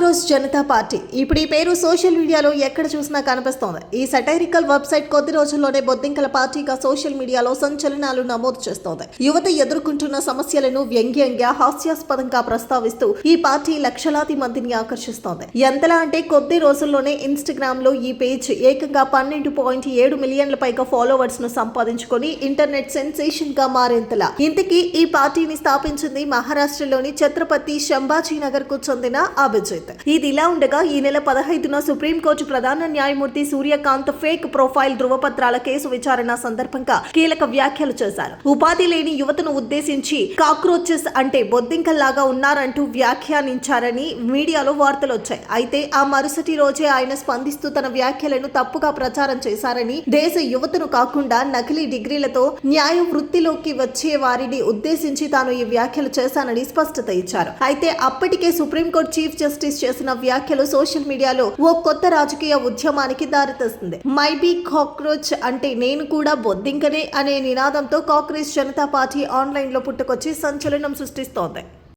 Cockroach Janata party ఇప్పుడు ఈ పేరు సోషల్ మీడియాలో ఎక్కడ చూసినా కనిపిస్తోంది. ఈ సటైరికల్ వెబ్సైట్ కొద్ది రోజుల్లోనే బొద్దింకల పార్టీగా సోషల్ మీడియాలో సంచలనాలు నమోదు చేస్తోంది. యువత ఎదుర్కొంటున్న సమస్యలను వ్యంగ్యంగా హాస్యాస్పదంగా ప్రస్తావిస్తూ ఈ పార్టీ లక్షలాది మందిని ఆకర్షిస్తోంది. ఎంతలా అంటే కొద్ది రోజుల్లోనే ఇన్స్టాగ్రామ్ లో ఈ పేజ్ ఏకంగా 12.7 మిలియన్ల పైగా ఫాలోవర్స్ ను సంపాదించుకొని ఇంటర్నెట్ సెన్సేషన్ గా మారేంతలా. ఇంతకీ ఈ పార్టీని స్థాపించింది మహారాష్ట్రలోని ఛత్రపతి సంభాజీనగర్ కు చెందిన అభిజిత్. ఇది ఇలా ఉండగా ఈ నెల 15న సుప్రీంకోర్టు ప్రధాన న్యాయమూర్తి సూర్యకాంత్ ఫేక్ ప్రొఫైల్ ధృవపత్రాల కేసు విచారణ సందర్భంగా కీలక వ్యాఖ్యలు చేశారు. ఉపాధి లేని యువతను ఉద్దేశించి కాక్రోచెస్ అంటే బొద్దింకల్లాగా ఉన్నారంటూ వ్యాఖ్యానించారని మీడియాలో వార్తలు వచ్చాయి. అయితే ఆ మరుసటి రోజే ఆయన స్పందిస్తూ తన వ్యాఖ్యలను తప్పుగా ప్రచారం చేశారని, దేశ యువతను కాకుండా నకిలీ డిగ్రీలతో న్యాయ వృత్తిలోకి వచ్చే వారిని ఉద్దేశించి తాను ఈ వ్యాఖ్యలు చేశానని స్పష్టత ఇచ్చారు. అయితే అప్పటికే సుప్రీంకోర్టు చీఫ్ జస్టిస్ చేసిన వ్యాఖ్యలు సోషల్ మీడియాలో ఓ కొత్త రాజకీయ ఉద్యమానికి దారితీస్తుంది. మై బీ కాక్రోచ్ అంటే నేను కూడా బొద్దింకనే అనే నినాదంతో కాక్రోచ్ జనతా పార్టీ ఆన్లైన్ లో పుట్టుకొచ్చి సంచలనం సృష్టిస్తోంది.